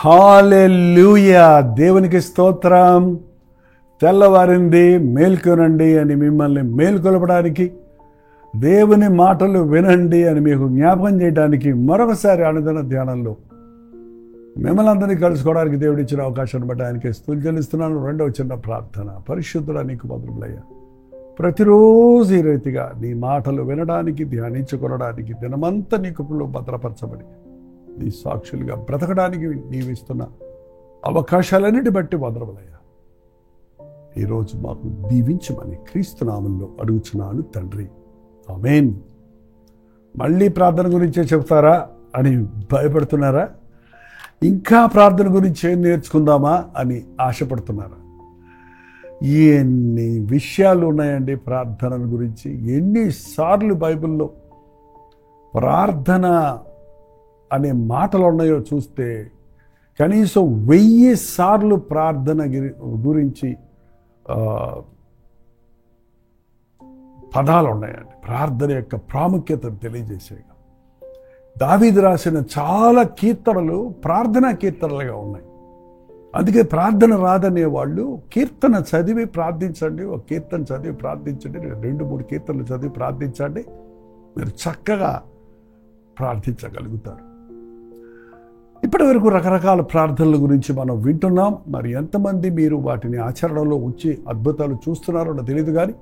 హల్లెలూయా, దేవునికి స్తోత్రం. తెల్లవారింది, మేల్కొనండి అని మిమ్మల్ని మేల్కొలపడానికి, దేవుని మాటలు వినండి అని మీకు జ్ఞాపకం చేయడానికి మరొకసారి అనుదిన ధ్యానంలో మిమ్మల్ని అందరినీ కలుసుకోవడానికి దేవుడిచ్చిన అవకాశాన్ని బట్టి ఆయనకి స్తుతులు చెల్లిస్తున్నాను. రెండవ చిన్న ప్రార్థన. పరిశుద్ధుడా నీకు వందనములయ్యా, ప్రతిరోజు ఈ రీతిగా నీ మాటలు వినడానికి, ధ్యానించుకోవడానికి, దినమంతా నీ కృపలో భద్రపరచబడి నీ సాక్షులుగా బ్రతకడానికి నీవిస్తున్న అవకాశాలన్నిటి బట్టి వందనములయ్యా. ఈరోజు మాకు దీవించమని క్రీస్తు నామములో అడుగుచున్నాను తండ్రి, ఆమేన్. మళ్ళీ ప్రార్థన గురించే చెప్తారా అని భయపడుతున్నారా? ఇంకా ప్రార్థన గురించి ఏం నేర్చుకుందామా అని ఆశపడుతున్నారా? ఎన్ని విషయాలు ఉన్నాయండి ప్రార్థన గురించి. ఎన్నిసార్లు బైబిల్లో ప్రార్థన అనే మాటలు ఉన్నాయో చూస్తే కనీసం 1000 సార్లు ప్రార్థన గురించి పదాలు ఉన్నాయండి. ప్రార్థన యొక్క ప్రాముఖ్యతను తెలియజేసేగా దావీదు రాసిన చాలా కీర్తనలు ప్రార్థనా కీర్తనలుగా ఉన్నాయి. అందుకే ప్రార్థన రాదనే వాళ్ళు కీర్తన చదివి ప్రార్థించండి, ఒక కీర్తన చదివి ప్రార్థించండి, 2-3 కీర్తనలు చదివి ప్రార్థించండి, మీరు చక్కగా ప్రార్థించగలుగుతారు. ఇప్పటి వరకు రకరకాల ప్రార్థనల గురించి మనం వింటున్నాం. మరి ఎంతమంది మీరు వాటిని ఆచరణలో ఉంచి అద్భుతాలు చూస్తున్నారో నాకు తెలియదు, కానీ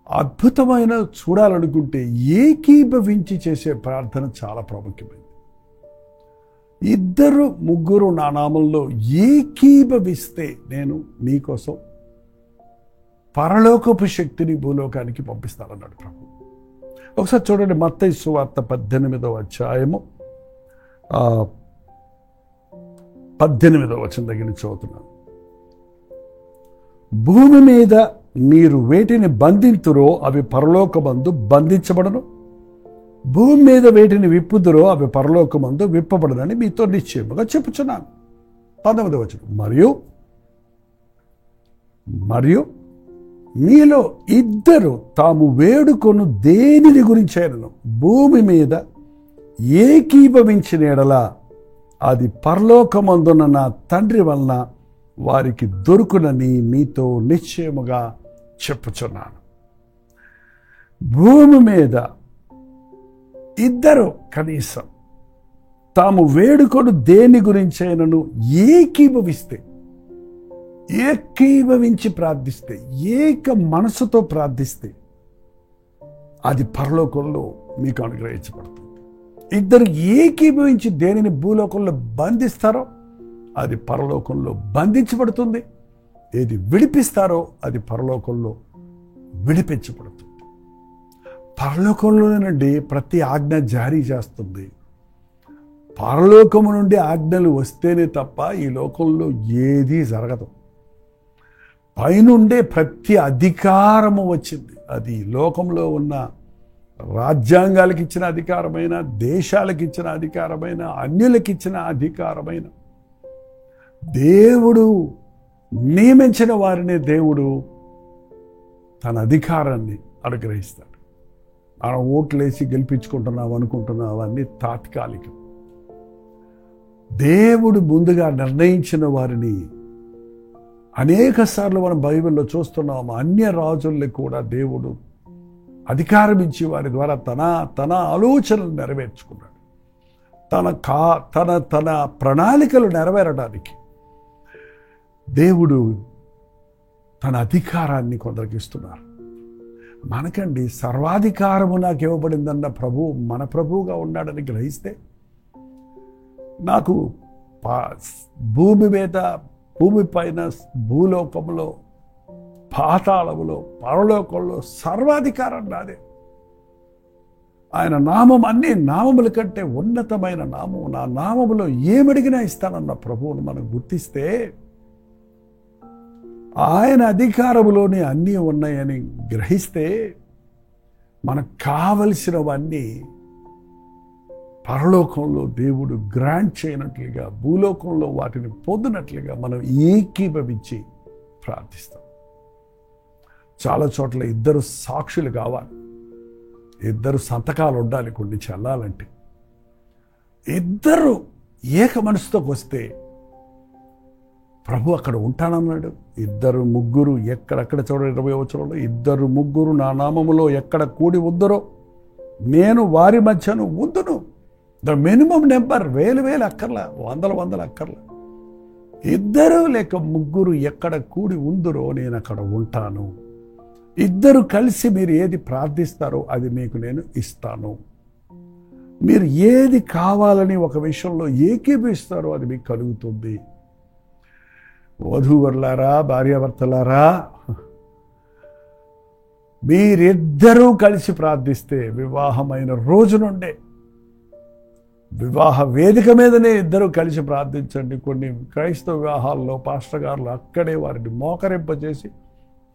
అద్భుతమైన చూడాలనుకుంటే ఏకీభవించి చేసే ప్రార్థన చాలా ప్రాముఖ్యమైనది. 2-3 నా నామంలో ఏకీభవిస్తే నేను మీకోసం పరలోకపు శక్తిని భూలోకానికి పంపిస్తానన్నాడు ప్రభు. ఒకసారి చూడండి, మత్తయి సువార్త 18వ అధ్యాయము 18వ వచనం దగ్గర నుంచి చదువుతున్నాను. భూమి మీద మీరు వేటిని బంధింతురో అవి పరలోకమందు బంధించబడను, భూమి మీద వేటిని విప్పుదురో అవి పరలోకమందు విప్పబడనని మీతో నిశ్చయముగా చెప్పుచున్నాను. 19వ వచనం. మరియు మీలో 2 తాము వేడుకొను దేనిని గురించైనను భూమి మీద ఏకీభవించిన ఎడల అది పరలోకమందున్న నా తండ్రి వలన వారికి దొరుకునని మీతో నిశ్చయముగా చెప్పుచున్నాను. భూమి మీద 2 కనీసం తాము వేడుకొను దేని గురించైనను ఏకీభవించి ప్రార్థిస్తే, ఏక మనసుతో ప్రార్థిస్తే అది పరలోకంలో మీకు అనుగ్రహించబడుతుంది. 2 ఏకీభవించి దేనిని భూలోకంలో బంధిస్తారో అది పరలోకంలో బంధించబడుతుంది, ఏది విడిపిస్తారో అది పరలోకంలో విడిపించబడుతుంది. పరలోకంలోనండి ప్రతి ఆజ్ఞ జారీ చేస్తుంది. పరలోకము నుండి ఆజ్ఞలు వస్తేనే తప్ప ఈ లోకంలో ఏదీ జరగదు. పైనుండే ప్రతి అధికారము వచ్చింది. అది లోకంలో ఉన్న రాజ్యాంగాలకు ఇచ్చిన అధికారమైన, దేశాలకు ఇచ్చిన అధికారమైన, అన్యులకు ఇచ్చిన అధికారమైన, దేవుడు నియమించిన వారిని దేవుడు తన అధికారాన్ని అనుగ్రహిస్తాడు. మనం ఓట్లేసి గెలిపించుకుంటున్నాం అనుకుంటున్నాం, అవన్నీ తాత్కాలికం. దేవుడు ముందుగా నిర్ణయించిన వారిని అనేక సార్లు మనం బైబిల్లో చూస్తున్నాము. అన్య రాజుల్ని కూడా దేవుడు అధికారం ఇచ్చి వారి ద్వారా తన ఆలోచనలు నెరవేర్చుకున్నాడు. తన ప్రణాళికలు నెరవేరడానికి దేవుడు తన అధికారాన్ని కొందరికి ఇస్తున్నారు. మనకండి సర్వాధికారము నాకు ఇవ్వబడిందన్న ప్రభు మన ప్రభువుగా ఉన్నాడని గ్రహిస్తే, నాకు భూమి మీద, భూమి పైన, భూలోకంలో, పాతాళములో, పరలోకంలో సర్వాధికారం నాదే. ఆయన నామం అన్ని నామముల కంటే ఉన్నతమైన నామం. నా నామములో ఏమడిగినా ఇస్తానన్న ప్రభువును మనం గుర్తిస్తే ఆయన అధికారంలోనే అన్నీ ఉన్నాయని గ్రహిస్తే మనకు కావలసినవన్నీ పరలోకంలో దేవుడు గ్రాంట్ చేయనట్లుగా, భూలోకంలో వాటిని పొందినట్లుగా మనం ఏకీభవించి ప్రార్థిస్తాం. చాలా చోట్ల ఇద్దరు సాక్షులు కావాలి, ఇద్దరు సంతకాలు ఉండాలి కొన్ని చెల్లాలంటే. ఇద్దరు ఏక మనసుతోకి వస్తే ప్రభు అక్కడ ఉంటానన్నాడు. ఇద్దరు ముగ్గురు ఎక్కడెక్కడ చూడండి 20వ వచనంలో, ఇద్దరు ముగ్గురు నా నామములో ఎక్కడ కూడి ఉందరో నేను వారి మధ్యను ఉందును. ద మినిమం నెంబర్, వేలు అక్కర్లా, వందలు అక్కర్లా. ఇద్దరు లేక ముగ్గురు ఎక్కడ కూడి ఉందరో నేను అక్కడ ఉంటాను. ఇద్దరు కలిసి మీరు ఏది ప్రార్థిస్తారో అది మీకు నేను ఇస్తాను. మీరు ఏది కావాలని ఒక విషయంలో ఏకీభవిస్తారో అది మీకు కలుగుతుంది. వధూవరులారా, భార్యాభర్తలారా, మీరిద్దరూ కలిసి ప్రార్థిస్తే వివాహమైన రోజు నుండే వివాహ వేదిక మీదనే ఇద్దరు కలిసి ప్రార్థించండి. కొన్ని క్రైస్తవ వివాహాల్లో పాస్టర్ గారులు అక్కడే వారిని మోకరింపజేసి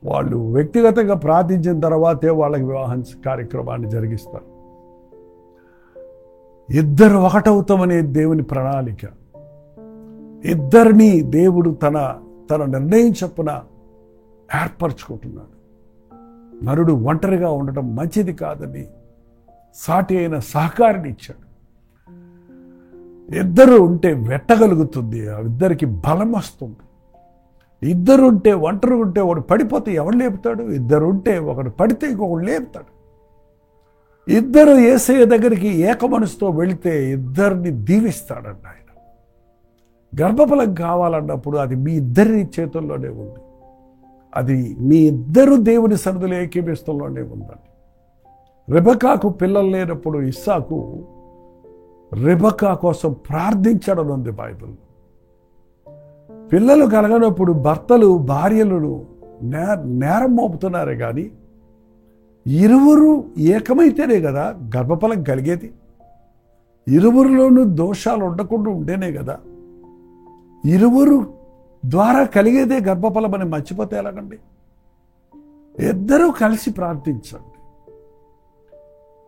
వాళ్ళు వ్యక్తిగతంగా ప్రార్థించిన తర్వాతే వాళ్ళకి వివాహం కార్యక్రమాన్ని జరిగిస్తారు. ఇద్దరు ఒకటవుతామనే దేవుని ప్రణాళిక. ఇద్దరిని దేవుడు తన నిర్ణయం చొప్పున ఏర్పరచుకుంటున్నాడు. నరుడు ఒంటరిగా ఉండటం మంచిది కాదని సాటి అయిన సహకారిని ఇచ్చాడు. ఇద్దరు ఉంటే వెట్టగలుగుతుంది, ఇద్దరికి బలం వస్తుంది. ఇద్దరు ఉంటే, ఒంటరి ఉంటే ఒకడు పడిపోతే ఎవడు లేపుతాడు? ఇద్దరు ఉంటే ఒకడు పడితే ఇంకొకడు లేపుతాడు. ఇద్దరు యేసయ్య దగ్గరికి ఏక మనసుతో వెళితే ఇద్దరిని దీవిస్తాడంట ఆయన. గర్భఫలం కావాలన్నప్పుడు అది మీ ఇద్దరి చేతుల్లోనే ఉంది. అది మీ ఇద్దరు దేవుని సన్నిధిలో ఏకీభవిస్తుల్లోనే ఉందండి. రెబెకాకు పిల్లలు లేనప్పుడు ఇస్సాకు రెబెకా కోసం ప్రార్థించడం ఉంది బైబిల్లో. పిల్లలు కలగనప్పుడు భర్తలు భార్యలను నేరం మోపుతున్నారే కానీ ఇరువురు ఏకమైతేనే కదా గర్భఫలం కలిగేది. ఇరువురిలోనూ దోషాలు ఉండకుండా ఉంటేనే కదా ఇరువురు ద్వారా కలిగేదే గర్భఫలం అని మర్చిపోతే ఎలాగండి? ఇద్దరూ కలిసి ప్రార్థించండి.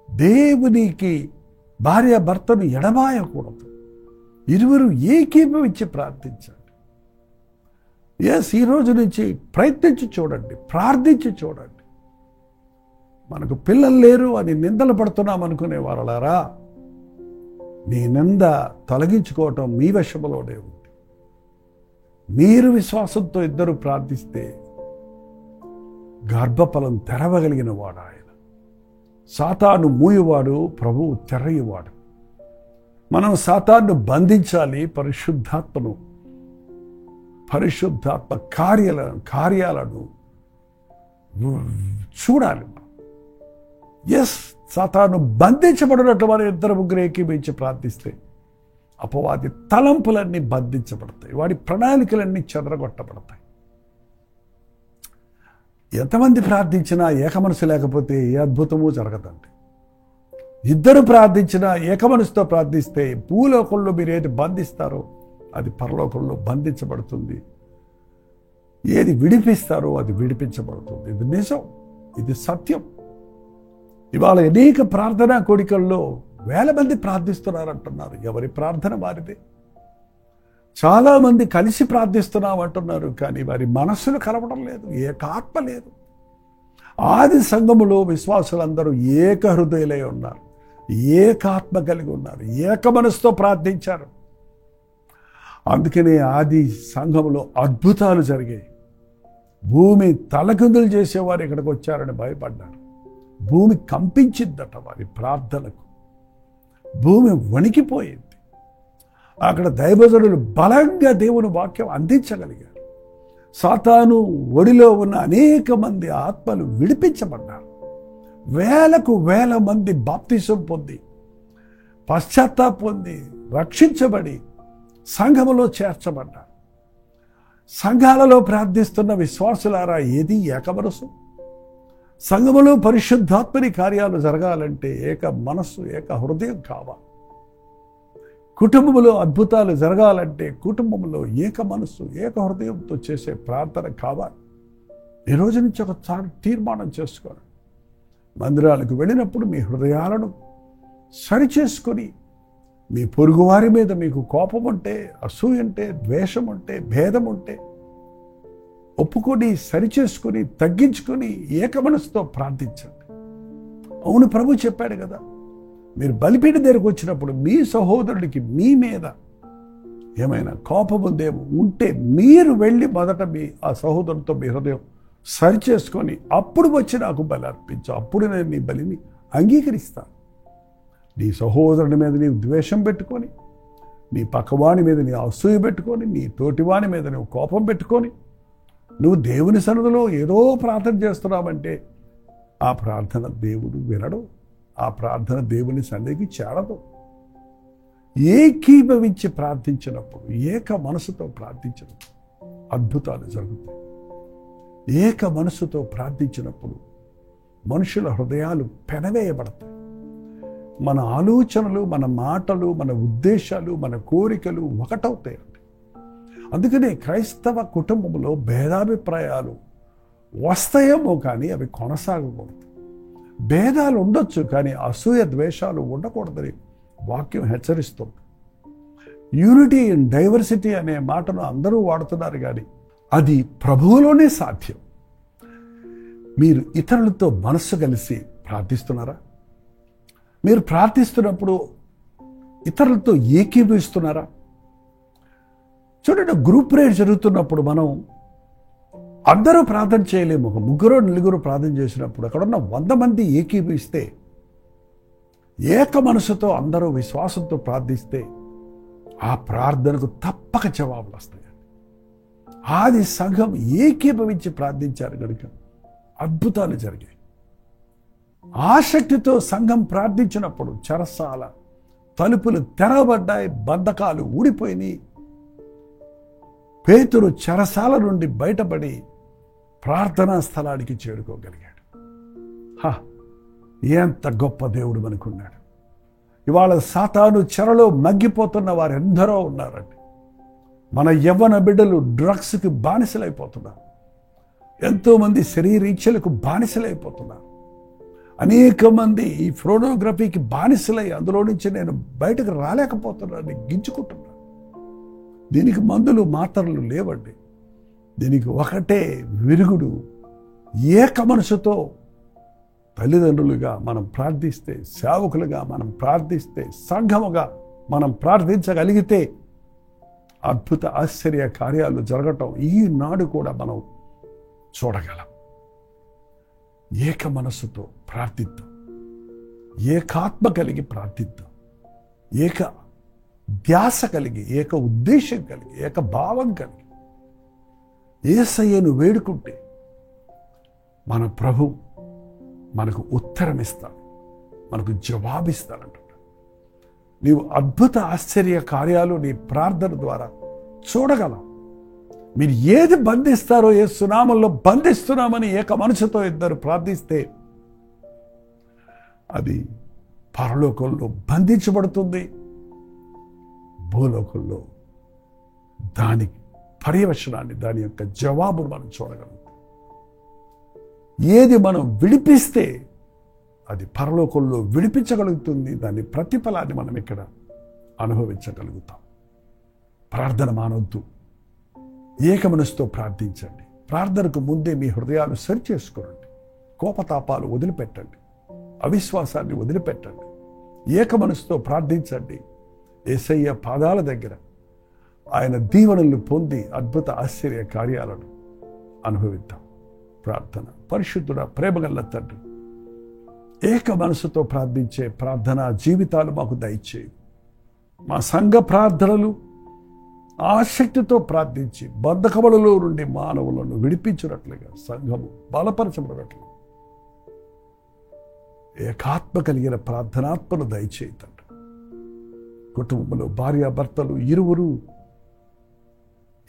దేవునికి భార్య భర్తను ఎడబాయకూడదు. ఇరువురు ఏకీభవించి ప్రార్థించండి. ఈ రోజు నుంచి ప్రయత్నించి చూడండి, ప్రార్థించి చూడండి. మనకు పిల్లలు లేరు అని నిందలు పడుతున్నాం అనుకునే వారలారా, మీ నింద తొలగించుకోవటం మీ వశములోనే ఉంది. మీరు విశ్వాసంతో ఇద్దరు ప్రార్థిస్తే గర్భఫలం తెరవగలిగిన వాడు ఆయన. సాతాను మూయువాడు, ప్రభువు తెరయువాడు. మనం సాతాను బంధించాలి. పరిశుద్ధాత్మ కార్యాలను చూడాలి. సాతాను బంధించబడినట్లు వారు ఇద్దరు ముగ్గురు ఏకీభవించి ప్రార్థిస్తే అపవాది తలంపులన్నీ బంధించబడతాయి, వాడి ప్రణాళికలన్నీ చెదరగొట్టబడతాయి. ఎంతమంది ప్రార్థించినా ఏకమనసు లేకపోతే ఏ అద్భుతమూ జరగదండి. ఇద్దరు ప్రార్థించినా ఏకమనసుతో ప్రార్థిస్తే భూలోకంలో మీరు ఏది బంధిస్తారో అది పరలోకంలో బంధించబడుతుంది. ఏది విడిపిస్తారో అది విడిపించబడుతుంది. ఇది నిజం, ఇది సత్యం. ఇవాళ అనేక ప్రార్థనా కోడికల్లో 1000 మంది ప్రార్థిస్తున్నారంటున్నారు. ఎవరి ప్రార్థన వారిదే. చాలామంది కలిసి ప్రార్థిస్తున్నాం అంటున్నారు, కానీ వారి మనస్సులు కలవడం లేదు, ఏకాత్మ లేదు. ఆది సంఘములో విశ్వాసులందరూ ఏక హృదయులై ఉన్నారు, ఏకాత్మ కలిగి ఉన్నారు, ఏక మనసుతో ప్రార్థించారు. అందుకనే ఆది సంఘములో అద్భుతాలు జరిగాయి. భూమి తలకిందులు చేసేవారు ఇక్కడికి వచ్చారని భయపడ్డారు. భూమి కంపించిందట వారి ప్రార్థనకు. భూమి వణికిపోయింది. అక్కడ దైవజనులు బలంగా దేవుని వాక్యం అందించగలిగారు. సాతాను ఒడిలో ఉన్న అనేక మంది ఆత్మలు విడిపించబడ్డారు. 1000 మంది బాప్తిసం పొంది పశ్చాత్తాపం పొంది రక్షించబడి సంఘములో చేర్చబడ్డారు. సంఘాలలో ప్రార్థిస్తున్న విశ్వాసులారా, ఏది ఏకమనసు? సంఘములో పరిశుద్ధాత్మని కార్యాలు జరగాలంటే ఏక మనస్సు, ఏక హృదయం కావాలి. కుటుంబంలో అద్భుతాలు జరగాలంటే కుటుంబంలో ఏక మనస్సు ఏక హృదయంతో చేసే ప్రార్థన కావాలి. ఈ రోజు నుంచి ఒకసారి తీర్మానం చేసుకోండి. మందిరాలకు వెళ్ళినప్పుడు మీ హృదయాలను సరిచేసుకొని, మీ పొరుగువారి మీద మీకు కోపం ఉంటే, అసూయ ఉంటే, ద్వేషం ఉంటే, భేదం ఉంటే ఒప్పుకొని సరిచేసుకొని తగ్గించుకొని ఏక మనసుతో ప్రార్థించండి. అవును, ప్రభు చెప్పాడు కదా, మీరు బలిపీఠం దగ్గరకు వచ్చినప్పుడు మీ సహోదరుడికి మీ మీద ఏమైనా కోపం ఉంటే మీరు వెళ్ళి మొదట ఆ సహోదరుడితో మీ హృదయం సరిచేసుకొని అప్పుడు వచ్చి నాకు బలి అర్పించు, అప్పుడు నేను నీ బలిని అంగీకరిస్తాను. నీ సహోదరుడి మీద నీవు ద్వేషం పెట్టుకొని, నీ పక్కవాని మీద నీ అసూయ పెట్టుకొని, నీ తోటివాని మీద నువ్వు కోపం పెట్టుకొని నువ్వు దేవుని సన్నిధిలో ఏదో ప్రార్థన చేస్తున్నావంటే ఆ ప్రార్థన దేవుడు వినడు. ఆ ప్రార్థన దేవుని సన్నిధికి చేరదు. ఏకీభవించి ప్రార్థించినప్పుడు, ఏక మనసుతో ప్రార్థించినప్పుడు అద్భుతాలు జరుగుతాయి. ఏక మనసుతో ప్రార్థించినప్పుడు మనుషుల హృదయాలు పెనవేయబడతాయి. మన ఆలోచనలు, మన మాటలు, మన ఉద్దేశాలు, మన కోరికలు ఒకటవుతాయి. అందుకనే క్రైస్తవ కుటుంబంలో భేదాభిప్రాయాలు వస్తాయేమో కానీ అవి కొనసాగకూడదు. భేదాలు ఉండొచ్చు కానీ అసూయ ద్వేషాలు ఉండకూడదని వాక్యం హెచ్చరిస్తుంది. యూనిటీ ఇన్ డైవర్సిటీ అనే మాటను అందరూ వాడుతున్నారు కానీ అది ప్రభువులోనే సాధ్యం. మీరు ఇతరులతో మనస్సు కలిసి ప్రార్థిస్తున్నారా? మీరు ప్రార్థిస్తున్నప్పుడు ఇతరులతో ఏకీభవిస్తున్నారా? చూడండి, గ్రూప్ ప్రేయర్ జరుగుతున్నప్పుడు మనం అందరూ ప్రార్థన చేయలేము. ఒక 3-4 ప్రార్థన చేసినప్పుడు అక్కడున్న 100 మంది ఏకీభవిస్తే, ఏక మనసుతో అందరూ విశ్వాసంతో ప్రార్థిస్తే ఆ ప్రార్థనకు తప్పక జవాబులు వస్తాయి. ఆది సంఘం ఏకీభవించి ప్రార్థించారు కనుక అద్భుతాలు జరిగాయి. ఆసక్తితో సంఘం ప్రార్థించినప్పుడు చెరసాల తలుపులు తెరవబడ్డాయి, బంధకాలు ఊడిపోయినాయి. పేతురు చెరసాల నుండి బయటపడి ప్రార్థనా స్థలానికి చేరుకోగలిగాడు. ఎంత గొప్ప దేవుడు మనకున్నాడు. ఇవాళ సాతాను చెరలో మగ్గిపోతున్న వారు ఎందరో ఉన్నారండి. మన యవ్వన బిడ్డలు డ్రగ్స్కి బానిసలైపోతున్నారు. ఎంతోమంది శరీరీచ్ఛలకు బానిసలైపోతున్నారు. అనేక మంది ఈ ఫోనోగ్రఫీకి బానిసలై అందులో నుంచి నేను బయటకు రాలేకపోతున్నాను గింజుకుంటున్నాను. దీనికి మందులు మాత్రలు లేవండి. దీనికి ఒకటే విరుగుడు. ఏక మనసుతో తల్లిదండ్రులుగా మనం ప్రార్థిస్తే, సేవకులుగా మనం ప్రార్థిస్తే, సంఘముగా మనం ప్రార్థించగలిగితే అద్భుత ఆశ్చర్య కార్యాలు జరగటం ఈనాడు కూడా మనం చూడగలం. ఏక మనస్సుతో ప్రార్థిద్దాం, ఏకాత్మ కలిగి ప్రార్థిద్దాం, ఏక ధ్యాస కలిగి, ఏక ఉద్దేశం కలిగి, ఏక భావం కలిగి యేసయ్యను వేడుకుంటే మన ప్రభు మనకు ఉత్తరం ఇస్తాడు, మనకు జవాబిస్తాడంట. నీవు అద్భుత ఆశ్చర్య కార్యాలు నీ ప్రార్థన ద్వారా చూడగలం. మీరు ఏది బంధిస్తారో యేసు నామములో బంధిస్తున్నామని ఏక మనసుతో ఇద్దరు ప్రార్థిస్తే అది పరలోకంలో బంధించబడుతుంది, భూలోకంలో దాని పర్యవసనాన్ని, దాని యొక్క జవాబును మనం చూడగలుగుతాం. ఏది మనం విడిపిస్తే అది పరలోకంలో విడిపించగలుగుతుంది. దాని ప్రతిఫలాన్ని మనం ఇక్కడ అనుభవించగలుగుతాం. ప్రార్థన మానవద్దు, ఏక మనసుతో ప్రార్థించండి. ప్రార్థనకు ముందే మీ హృదయాలు సరిచేసుకోండి. కోపతాపాలు వదిలిపెట్టండి, అవిశ్వాసాన్ని వదిలిపెట్టండి. ఏక మనసుతో ప్రార్థించండి. యేసయ్య పాదాల దగ్గర ఆయన దీవెనలు పొంది అద్భుత ఆశ్చర్య కార్యాలను అనుభవిద్దాం. ప్రార్థన. పరిశుద్ధుడ, ప్రేమగల తండ్రి, ఏక మనసుతో ప్రార్థించే ప్రార్థనా జీవితాలు మాకు దయచేయి. మా సంఘ ప్రార్థనలు ఆసక్తితో ప్రార్థించి బంధకములలో నుండి మానవులను విడిపించినట్లుగా సంఘము బలపరచబడినట్లు ఏకాత్మ కలిగిన ప్రార్థనాత్మను దయచేయి తండ్రి. కుటుంబంలో భార్యాభర్తలు ఇరువురు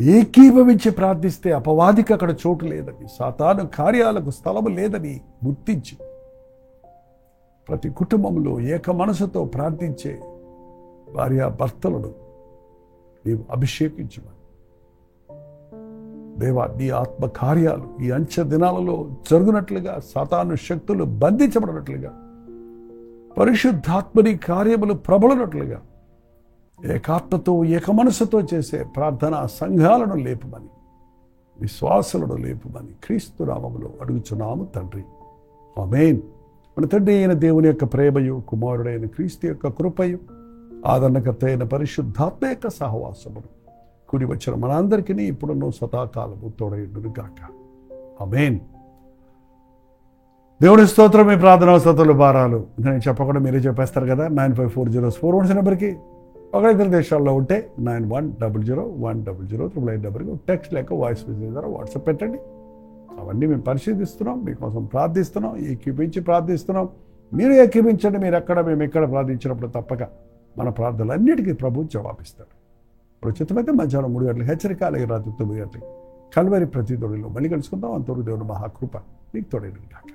ఏకీభవించి ప్రార్థిస్తే అపవాదికి అక్కడ చోటు లేదని, సాతాను కార్యాలకు స్థలము లేదని గుర్తించి ప్రతి కుటుంబంలో ఏక మనసుతో ప్రార్థించే భార్యాభర్తలను నీవు అభిషేకించమని దేవా, నీ ఆత్మ కార్యాలు ఈ అంచె దినాలలో జరుగునట్లుగా, సాతాను శక్తులు బంధించబడినట్లుగా, పరిశుద్ధాత్మని కార్యములు ప్రబలనట్లుగా ఏకాత్మతో ఏక మనసుతో చేసే ప్రార్థనా సంఘాలను లేపమని, విశ్వాసులను లేపమని క్రీస్తు నామములో అడుగుచున్నాము తండ్రి. ఆమేన్. మన తండ్రి అయిన దేవుని యొక్క ప్రేమయు, కుమారుడైన క్రీస్తు యొక్క కృపయు, ఆదరణకర్త అయిన పరిశుద్ధాత్మ యొక్క సహవాసమును కూడి వచ్చిన మనందరికీ ఇప్పుడున్న సదాకాలము తోడైండును గాక. ఆమేన్. దేవుని స్తోత్రం. మీ ప్రార్థనా స్తోత్రాలు భారాలు నేను చెప్పకుండా మీరే చెప్పేస్తారు కదా. 954041 నెంబర్కి, ఒకరిద్దరు దేశాల్లో ఉంటే 91001008 నెంబర్కి టెక్స్ట్ లేక వాయిస్ మెసేజ్ ద్వారా వాట్సాప్ పెట్టండి. అవన్నీ మేము పరిశీలిస్తున్నాం, మీకోసం ప్రార్థిస్తున్నాం, ఏకీపించి ప్రార్థిస్తున్నాం. మీరు ఏకీపించండి. మీరు ఎక్కడ, మేము ఎక్కడ ప్రార్థించినప్పుడు తప్పక మన ప్రార్థనలన్నిటికీ ప్రభు జవాబిస్తాడు. ఇప్పుడు చిత్తమైతే మధ్యాహ్నం 3 గంటలకు హెచ్చరిక, అలాగే రాత్రి 9 గంటలకు కల్వరి ప్రతి తోడిలో మళ్ళీ కలుసుకుందాం. అంతవరకు దేవుని మహాకృప నీకు తోడైన కాక.